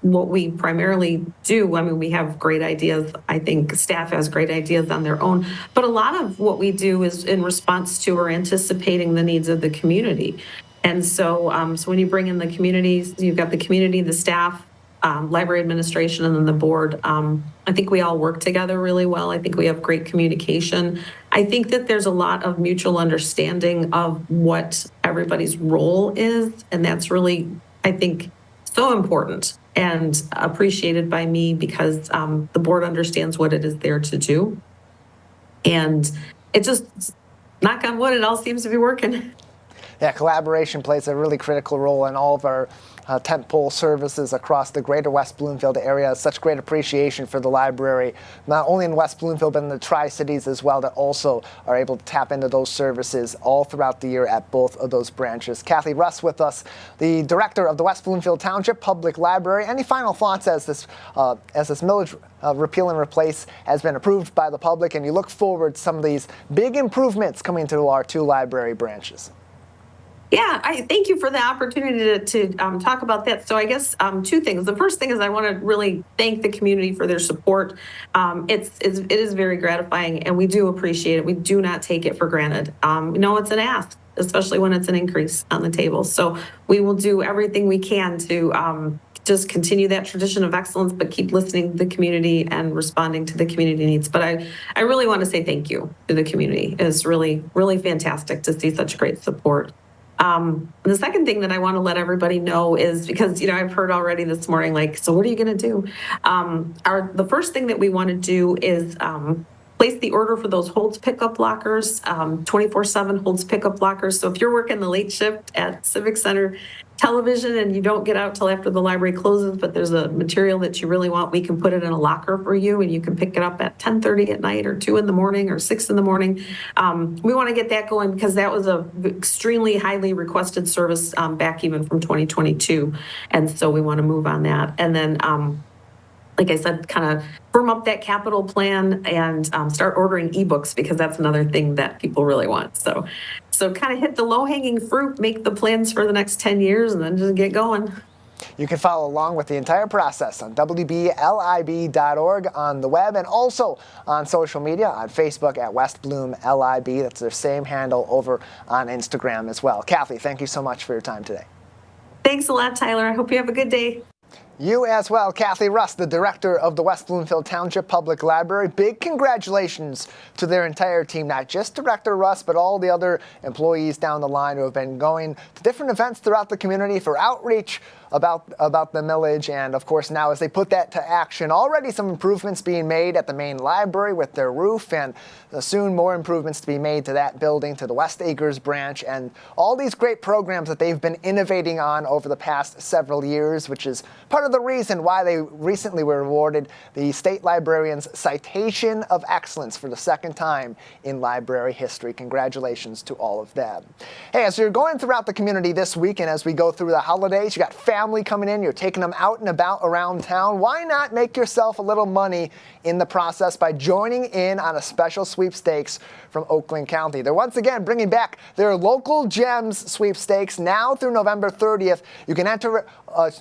what we primarily do, we have great ideas. I think staff has great ideas on their own. But a lot of what we do is in response to or anticipating the needs of the community. And so, so when you bring in the communities, you've got the community, the staff, library administration, and then the board. I think we all work together really well. I think we have great communication. I think that there's a lot of mutual understanding of what everybody's role is, and that's really, I think, so important and appreciated by me, because the board understands what it is there to do. And it just, knock on wood, it all seems to be working. Yeah, collaboration plays a really critical role in all of our tentpole services across the Greater West Bloomfield area. Such great appreciation for the library, not only in West Bloomfield, but in the Tri-Cities as well, that also are able to tap into those services all throughout the year at both of those branches. Kathy Russ with us, the director of the West Bloomfield Township Public Library. Any final thoughts as this millage repeal and replace has been approved by the public, and you look forward to some of these big improvements coming to our 2 library branches? Yeah, I thank you for the opportunity to talk about that. So I guess 2 things. The first thing is I want to really thank the community for their support. It is very gratifying, and we do appreciate it. We do not take it for granted. It's an ask, especially when it's an increase on the table. So we will do everything we can to just continue that tradition of excellence, but keep listening to the community and responding to the community needs. But I really want to say thank you to the community. It's really, really fantastic to see such great support. The second thing that I want to let everybody know is, because, I've heard already this morning, so what are you going to do? The first thing that we want to do is place the order for those Holds pickup lockers, 24/7 Holds pickup lockers. So if you're working the late shift at Civic Center Television and you don't get out till after the library closes, but there's a material that you really want, we can put it in a locker for you, and you can pick it up at 10:30 at night, or 2 in the morning, or 6 in the morning. We want to get that going, because that was a extremely highly requested service back even from 2022. And so we want to move on that. And then, like I said, kind of firm up that capital plan and start ordering ebooks, because that's another thing that people really want. So kind of hit the low-hanging fruit, make the plans for the next 10 years, and then just get going. You can follow along with the entire process on WBLIB.org on the web, and also on social media on Facebook at West Bloom LIB. That's their same handle over on Instagram as well. Kathy, thank you so much for your time today. Thanks a lot, Tyler. I hope you have a good day. You as well, Kathy Russ, the director of the West Bloomfield Township Public Library. Big congratulations to their entire team, not just Director Russ, but all the other employees down the line who have been going to different events throughout the community for outreach about the millage. And of course, now as they put that to action, already some improvements being made at the main library with their roof, and soon more improvements to be made to that building, to the West Acres branch, and all these great programs that they've been innovating on over the past several years, which is part of the reason why they recently were awarded the State Librarian's Citation of Excellence for the second time in library history. Congratulations to all of them. Hey, as you're going throughout the community this week and as we go through the holidays, you got family coming in, you're taking them out and about around town. Why not make yourself a little money in the process by joining in on a special sweepstakes from Oakland County? They're once again bringing back their Local Gems sweepstakes now through November 30th. You can enter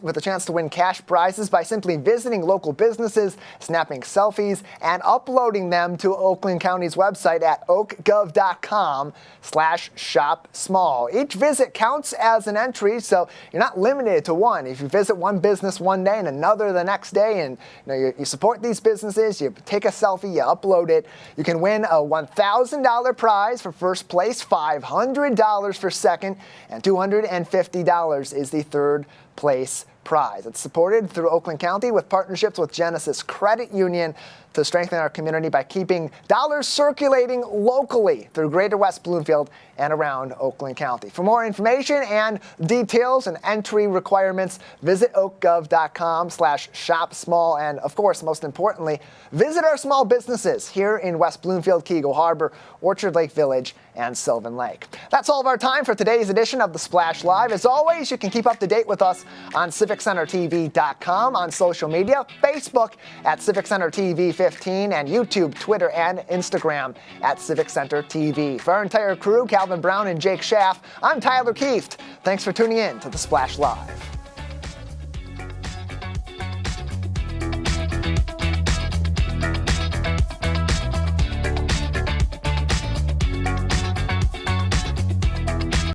with a chance to win cash prizes by simply visiting local businesses, snapping selfies, and uploading them to Oakland County's website at oakgov.com/shop-small. Each visit counts as an entry, so you're not limited to one. If you visit one business one day and another the next day, and you support these businesses, you take a selfie, you upload it, you can win a $1,000 prize for first place, $500 for second, and $250 is the third place prize. It's supported through Oakland County with partnerships with Genesis Credit Union to strengthen our community by keeping dollars circulating locally through Greater West Bloomfield and around Oakland County. For more information and details and entry requirements, visit oakgov.com/shop-small. And of course, most importantly, visit our small businesses here in West Bloomfield, Keagle Harbor, Orchard Lake Village, and Sylvan Lake. That's all of our time for today's edition of the Splash Live. As always, you can keep up to date with us on CivicCenterTV.com, on social media, Facebook at Civic Center TV 15, and YouTube, Twitter, and Instagram at Civic Center TV. For our entire crew, Calvin Brown and Jake Schaff, I'm Tyler Kieft. Thanks for tuning in to the Splash Live.